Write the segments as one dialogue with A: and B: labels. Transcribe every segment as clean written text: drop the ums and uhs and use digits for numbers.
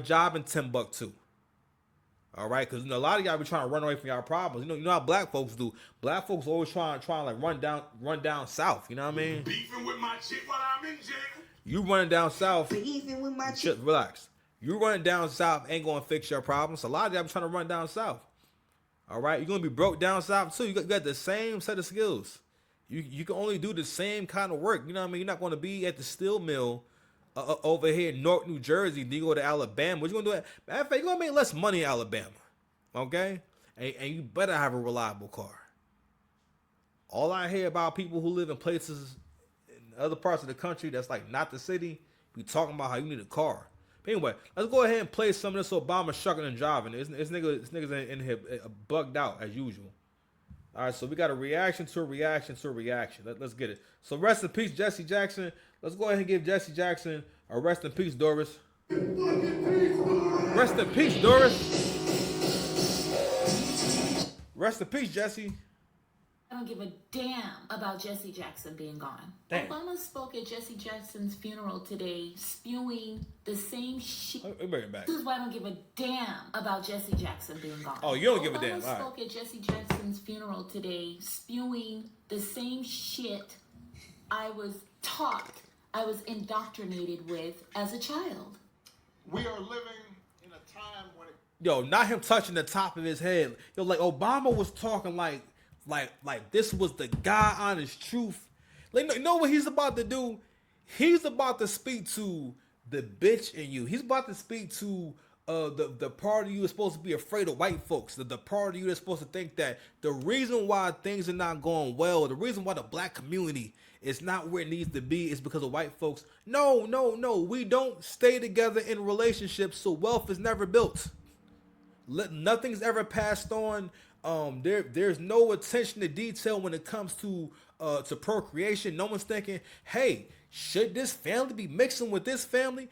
A: job in Timbuktu. All right, because a lot of y'all be trying to run away from y'all problems. You know how black folks do. Black folks always trying to like run down south. You know what I mean?
B: Beefing with my chick while I'm in jail.
A: You running down south.
C: Beefing with my chick.
A: Just relax. You running down south ain't gonna fix your problems. A lot of y'all be trying to run down south. All right, you're gonna be broke down south too. You got the same set of skills. You can only do the same kind of work. You know what I mean? You're not gonna be at the steel mill over here in North New Jersey. Then you go to Alabama. What you gonna do? Matter of fact, you're gonna make less money in Alabama. Okay, and you better have a reliable car. All I hear about people who live in places in other parts of the country that's like not the city, be talking about how you need a car. But anyway, let's go ahead and play some of this Obama shucking and driving. This niggas in here bugged out as usual. All right, so we got a reaction to a reaction to a reaction. Let's get it. So rest in peace, Jesse Jackson. Let's go ahead and give Jesse Jackson a rest in peace, Doris. Rest in peace, Doris. Rest in peace, Jesse.
D: I don't give a damn about Jesse Jackson being gone.
A: Damn.
D: Obama spoke at Jesse Jackson's funeral today, spewing the same shit.
A: Let me bring it back.
D: This is why I don't give a damn about Jesse Jackson being gone.
A: Oh, you don't give a damn.
D: Obama
A: All right.
D: spoke at Jesse Jackson's funeral today, spewing the same shit I was taught, I was indoctrinated with as a child.
B: We are living in a time when
A: Yo, not him touching the top of his head. Yo, like Obama was talking like this was the God honest truth. Like, you know what he's about to do? He's about to speak to the bitch in you. He's about to speak to the part of you that's supposed to be afraid of white folks. The part of you that's supposed to think that the reason why things are not going well, the reason why the black community is not where it needs to be is because of white folks. No. We don't stay together in relationships, so wealth is never built. Nothing's ever passed on. There's no attention to detail when it comes to procreation. No one's thinking, hey, should this family be mixing with this family?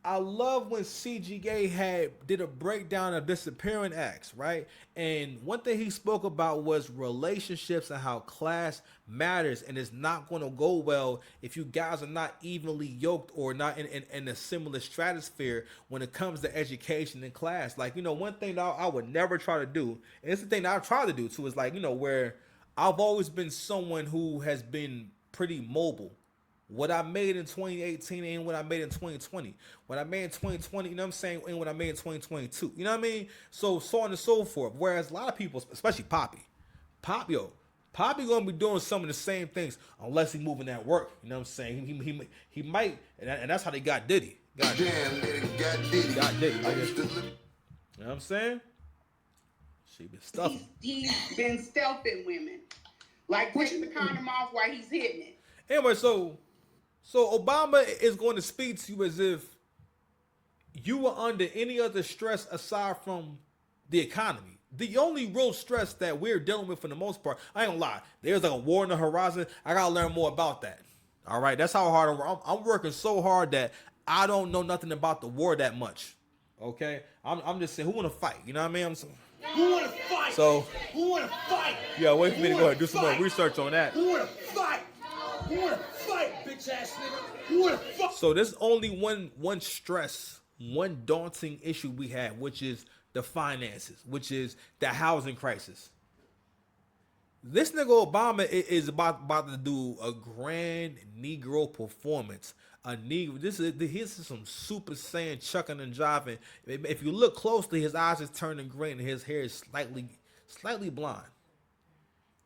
A: I love when CGA did a breakdown of disappearing acts, right? And one thing he spoke about was relationships and how class matters, and it's not going to go well if you guys are not evenly yoked or not in a similar stratosphere when it comes to education and class. Like, one thing that I would never try to do, and it's the thing that I've tried to do too, is like, where I've always been someone who has been pretty mobile. What I made in 2018 and what I made in 2020. What I made in 2020, you know what I'm saying, and what I made in 2022. You know what I mean? So on and so forth. Whereas a lot of people, especially Poppy gonna be doing some of the same things unless he moving that work. You know what I'm saying? He might, and that's how they got Diddy. Got Diddy. You know what I'm saying? She been stuffing.
C: He's been stealthing women, like pushing the condom off while he's hitting it.
A: Anyway, so Obama is going to speak to you as if you were under any other stress aside from the economy. The only real stress that we're dealing with for the most part, I ain't gonna lie, there's like a war on the horizon. I gotta learn more about that. All right, that's how hard I'm working so hard that I don't know nothing about the war that much. Okay, I'm just saying, who wanna fight? You know what I mean?
E: Who wanna fight?
A: So
E: who wanna fight?
A: Yeah, wait for me to go ahead and do some more research on that.
E: Who wanna fight? Who wanna fight, bitch ass nigga? Who wanna fight?
A: So there's only one stress, one daunting issue we have, which is the finances, which is the housing crisis. This nigga Obama is about to do a grand Negro performance. This is some Super Saiyan chucking and jiving. If you look closely, his eyes is turning green and his hair is slightly blonde.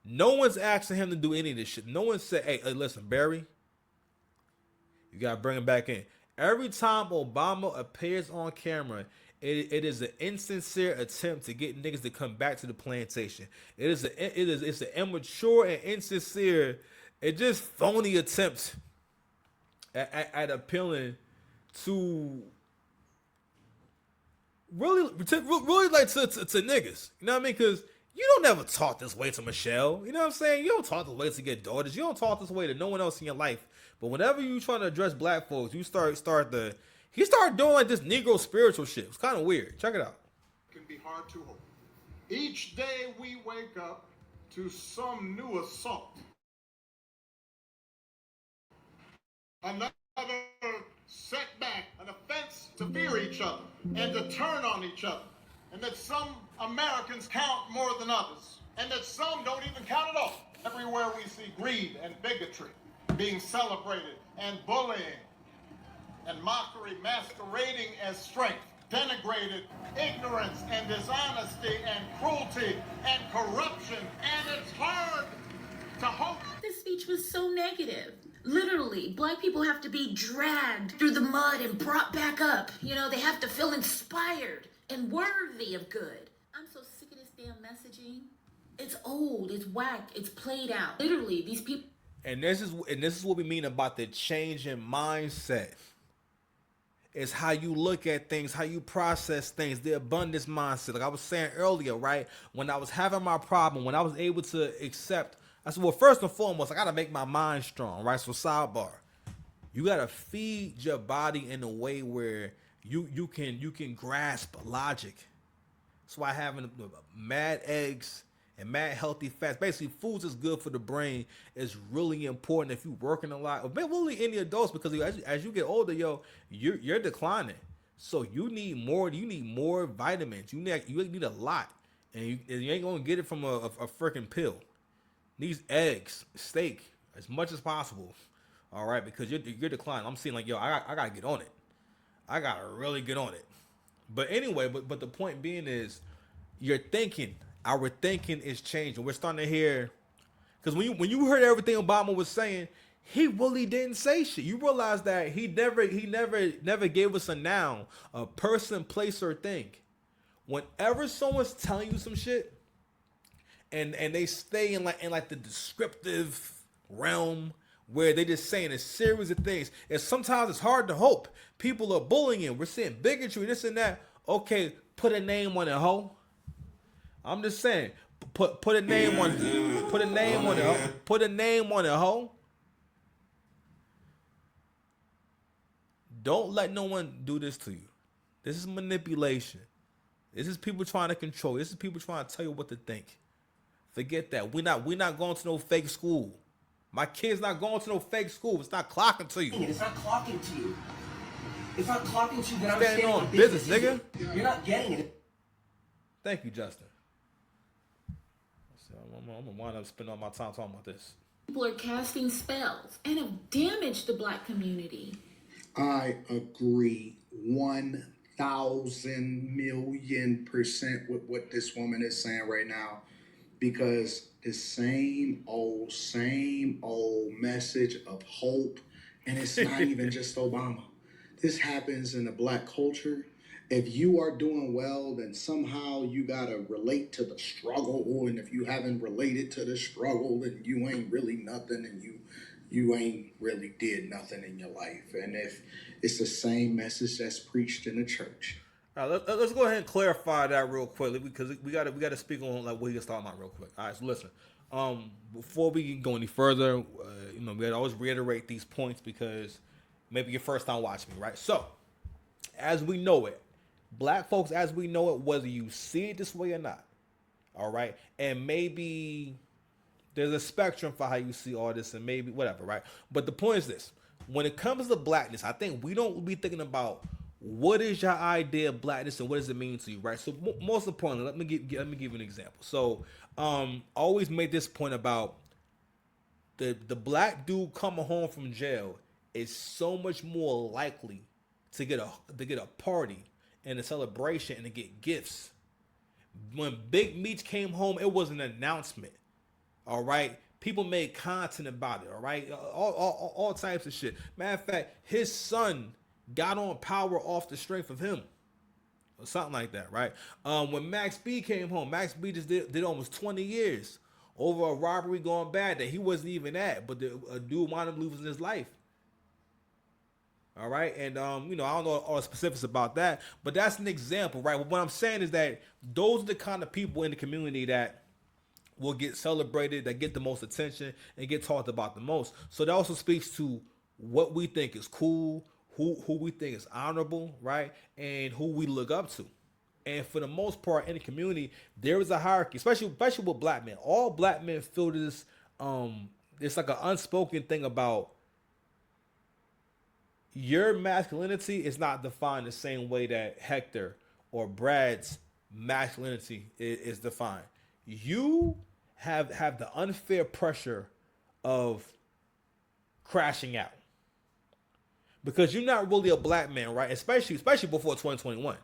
A: No one's asking him to do any of this shit. No one said, hey, listen, Barry, you got to bring him back in. Every time Obama appears on camera, it is an insincere attempt to get niggas to come back to the plantation. It's an immature and insincere, it just phony attempt at appealing to really like to niggas. You know what I mean? Because you don't never talk this way to Michelle. You know what I'm saying? You don't talk this way to your daughters. You don't talk this way to no one else in your life. But whenever you trying to address black folks, you start doing like this Negro spiritual shit. It's kind of weird. Check it out.
B: it can be hard to hold. Each day we wake up to some new assault. Another other setback, an offense to fear each other and to turn on each other, and that some Americans count more than others, and that some don't even count at all. Everywhere we see greed and bigotry being celebrated, and bullying and mockery masquerading as strength, denigrated ignorance and dishonesty and cruelty and corruption, and it's hard to hope.
D: This speech was so negative. Literally, black people have to be dragged through the mud and brought back up. You know, they have to feel inspired and worthy of good. I'm so sick of this damn messaging. It's old, it's whack, it's played out. Literally, these people.
A: And this is what we mean about the change in mindset. It's how you look at things, how you process things, the abundance mindset. Like I was saying earlier, right? When I was having my problem, when I was able to accept, I said, well, first and foremost, I got to make my mind strong, right? So sidebar, you got to feed your body in a way where you can grasp logic. That's why having mad eggs and mad healthy fats, basically foods is good for the brain, is really important if you're working a lot, or really any adults, because as you get older, you're declining. So you need more vitamins. You need a lot, and you ain't gonna get it from a freaking pill. These eggs, steak, as much as possible. All right, because you're declining. I'm seeing like, I gotta get on it. I gotta really get on it. But anyway, but the point being is, our thinking is changing. We're starting to hear, because when you heard everything Obama was saying, he really didn't say shit. You realize that he never gave us a noun, a person, place, or thing. Whenever someone's telling you some shit, and they stay in like the descriptive realm where they just saying a series of things, and sometimes it's hard to hope. People are bullying. We're seeing bigotry, this and that. Okay, put a name on it, ho. I'm just saying, put a name on it. Put a name on it, ho. Put a name on it, ho. Don't let no one do this to you. This is manipulation. This is people trying to control. This is people trying to tell you what to think. Forget that. We're not going to no fake school. My kid's not going to no fake school. It's not clocking to you.
E: It's not clocking to you. It's not clocking to you, then I'm
A: Standing
E: standing
A: on business, nigga.
E: You're not getting it.
A: Thank you, Justin. So I'm gonna wind up spending all my time talking about this.
D: People are casting spells and have damaged the black community.
F: I agree 1,000,000,000% with what this woman is saying right now, because the same old message of hope, and it's not even just Obama. This happens in the black culture. If you are doing well, then somehow you gotta relate to the struggle, and if you haven't related to the struggle, then you ain't really nothing, and you ain't really did nothing in your life. And if it's the same message that's preached in the church.
A: All right, let's go ahead and clarify that real quickly, because we gotta speak on like what he was talking about real quick. All right, so listen. Before we can go any further, we gotta always reiterate these points, because maybe your first time watching me, right? So, as we know it, black folks, as we know it, whether you see it this way or not, all right, and maybe there's a spectrum for how you see all this, and maybe whatever, right? But the point is this: when it comes to blackness, I think we don't be thinking about what is your idea of blackness and what does it mean to you, right? So most importantly, let me give you an example. So always made this point about the black dude coming home from jail is so much more likely to get a party and a celebration and to get gifts. When Big Meech came home, it was an announcement. All right, people made content about it. All right, all types of shit. Matter of fact, his son got on Power off the strength of him, or something like that, right? When Max B came home, Max B just did almost 20 years over a robbery gone bad that he wasn't even at, but a dude wound up losing his life. All right, and I don't know all the specifics about that, but that's an example, right? What I'm saying is that those are the kind of people in the community that will get celebrated, that get the most attention, and get talked about the most. So that also speaks to what we think is cool, who we think is honorable, right? And who we look up to. And for the most part in the community, there is a hierarchy, especially with black men. All black men feel this, it's like an unspoken thing about your masculinity is not defined the same way that Hector or Brad's masculinity is defined. You have the unfair pressure of crashing out because you're not really a black man, right? Especially before 2021.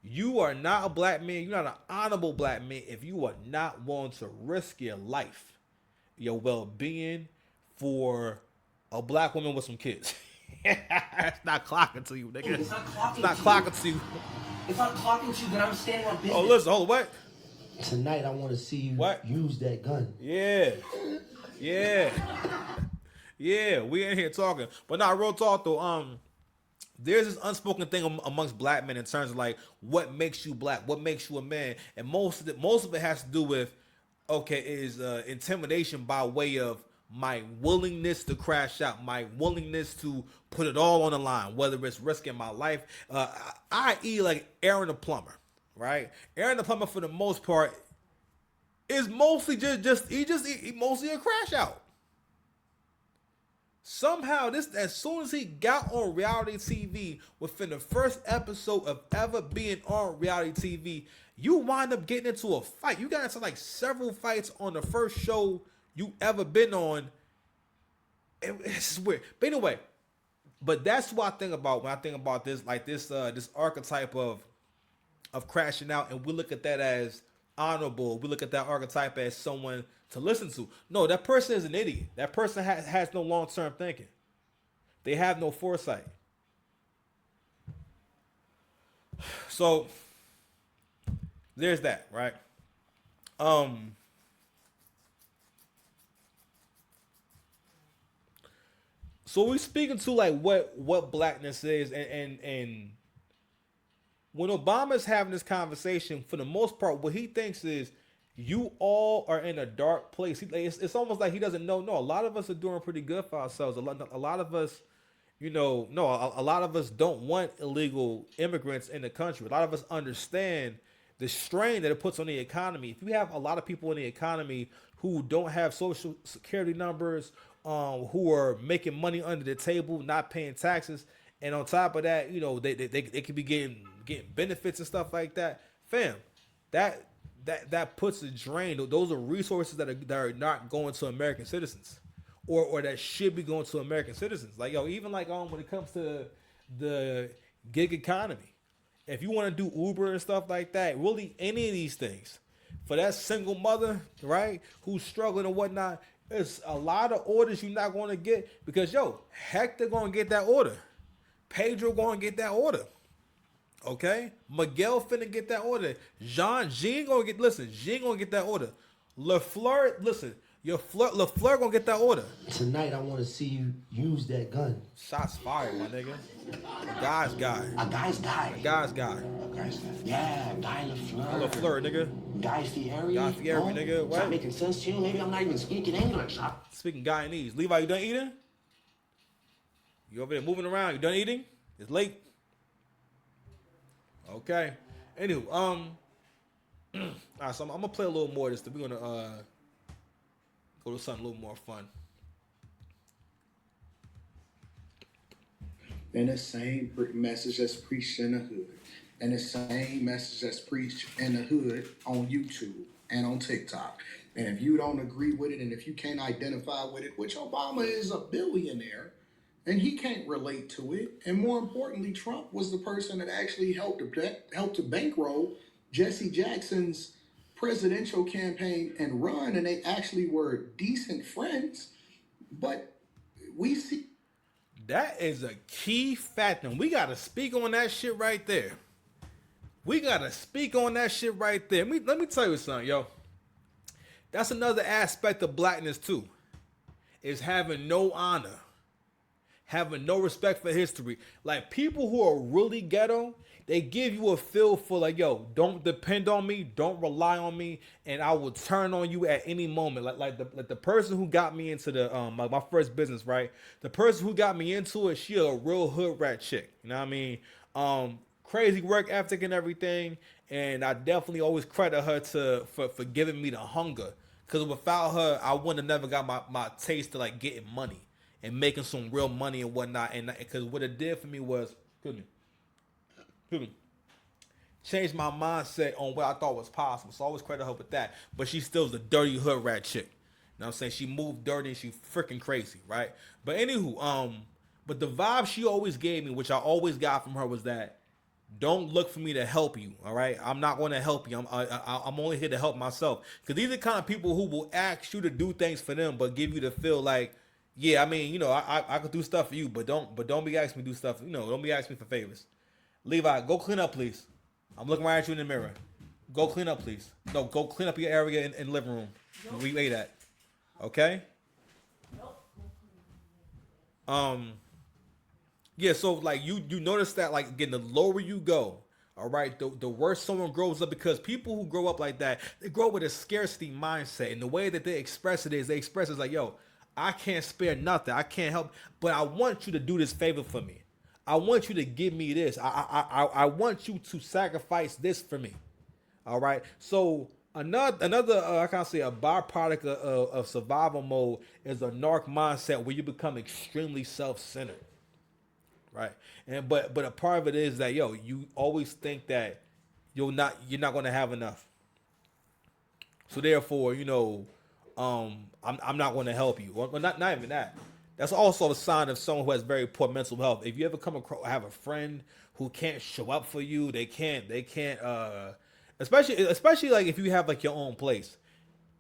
A: You are not a black man. You're not an honorable black man if you are not willing to risk your life, your well-being for a black woman with some kids. It's not clocking to you, nigga.
E: Hey, it's not clocking,
A: it's not clocking to you.
E: If I'm clocking to you, then I'm standing on business.
A: Oh, listen, hold on, what?
G: Tonight I want to see you
A: What?
G: use that gun.
A: Yeah. Yeah, we in here talking. But not real talk though. There's this unspoken thing amongst black men in terms of like what makes you black, what makes you a man, and most of it has to do with intimidation by way of my willingness to crash out, my willingness to put it all on the line, whether it's risking my life, i.e. like Aaron the plumber, right? Aaron the plumber for the most part is mostly he mostly a crash out. Somehow, as soon as he got on reality TV, within the first episode of ever being on reality TV, you wind up getting into a fight. You got into like several fights on the first show you ever been on. It's weird. But anyway, that's what I think about when I think about this, like this archetype of crashing out, and we look at that as honorable. We look at that archetype as someone to listen to. No, that person is an idiot. That person has no long-term thinking. They have no foresight. So there's that, right? So we're speaking to like what blackness is, and when Obama's having this conversation, for the most part, what he thinks is you all are in a dark place. It's almost like he doesn't know. No, a lot of us are doing pretty good for ourselves. A lot of us, a lot of us don't want illegal immigrants in the country. A lot of us understand the strain that it puts on the economy. If you have a lot of people in the economy who don't have social security numbers, who are making money under the table, not paying taxes, and on top of that, they could be getting benefits and stuff like that. Fam, that puts a drain. Those are resources that are not going to American citizens, or that should be going to American citizens. Like even like when it comes to the gig economy, if you want to do Uber and stuff like that, really any of these things, for that single mother, right, who's struggling and whatnot, it's a lot of orders you're not going to get because Hector going to get that order, Pedro going to get that order. Okay, Miguel finna get that order. Jean gonna get that order. LaFleur, listen, LaFleur gonna get that order.
G: Tonight I want to see you use that gun.
A: Shots fired, my nigga. A guy's guy.
E: A guy's guy.
A: A guy's guy.
E: A guy's guy. Yeah, Guy LaFleur.
A: LaFleur, nigga.
E: Guy Fieri.
A: Guy Fieri, nigga. What?
E: Is that making sense to you? Maybe I'm not even speaking English.
A: Speaking Guyanese. Levi, you done eating? You over there moving around? You done eating? It's late. Okay. Anywho, all right, so I'm gonna play a little more of this. We're gonna go to something a little more fun.
F: And the same message that's preached in the hood, and the same message that's preached in the hood on YouTube and on TikTok. And if you don't agree with it, and if you can't identify with it, which Obama is a billionaire, and he can't relate to it. And more importantly, Trump was the person that actually helped to bankroll Jesse Jackson's presidential campaign and run, and they actually were decent friends. But we see
A: that is a key factor. And we gotta speak on that shit right there. Let me tell you something, yo. That's another aspect of blackness too, is having no honor. Having no respect for history. Like, people who are really ghetto, they give you a feel for like, don't depend on me, don't rely on me, and I will turn on you at any moment. Like the person who got me into the my first business, right? The person who got me into it, she a real hood rat chick. You know what I mean? Crazy work ethic and everything, and I definitely always credit her for giving me the hunger. Because without her, I wouldn't have never got my taste to like getting money. and making some real money and whatnot. And because what it did for me was, excuse me, changed my mindset on what I thought was possible. So I always credit her with that. But she still's a dirty hood rat chick. You know what I'm saying? She moved dirty and she freaking crazy, right? But anywho, but the vibe she always gave me, which I always got from her, was that don't look for me to help you, all right? I'm not going to help you. I'm only here to help myself. Because these are the kind of people who will ask you to do things for them, but give you the feel like, yeah, I mean, you know, I could do stuff for you, but don't be asking me to do stuff. You know, don't be asking me for favors. Levi, go clean up, please. I'm looking right at you in the mirror. Go clean up, please. No, go clean up your area in the living room. Nope. We ate at. Okay? Nope. Yeah, so like you notice that, like, again, the lower you go, all right, the worse someone grows up, because people who grow up like that, they grow up with a scarcity mindset, and the way that they express it is they express it like, yo, I can't spare nothing, I can't help, but I want you to do this favor for me. I want you to give me this. I want you to sacrifice this for me. All right. So another I can't say a byproduct of survival mode is a narc mindset where you become extremely self-centered. Right. And but a part of it is that, yo, you always think that you're not going to have enough. So therefore, you know, I'm not going to help you. Well, not even that. That's also a sign of someone who has very poor mental health. If you ever come across, have a friend who can't show up for you, they can't, especially like if you have like your own place.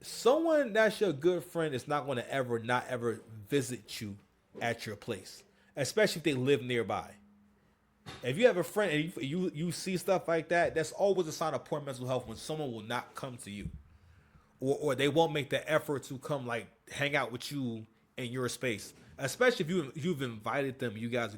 A: Someone that's your good friend is not going to not ever visit you at your place, especially if they live nearby. If you have a friend and you see stuff like that, that's always a sign of poor mental health, when someone will not come to you, or they won't make the effort to come like hang out with you in your space. Especially if you've invited them, you guys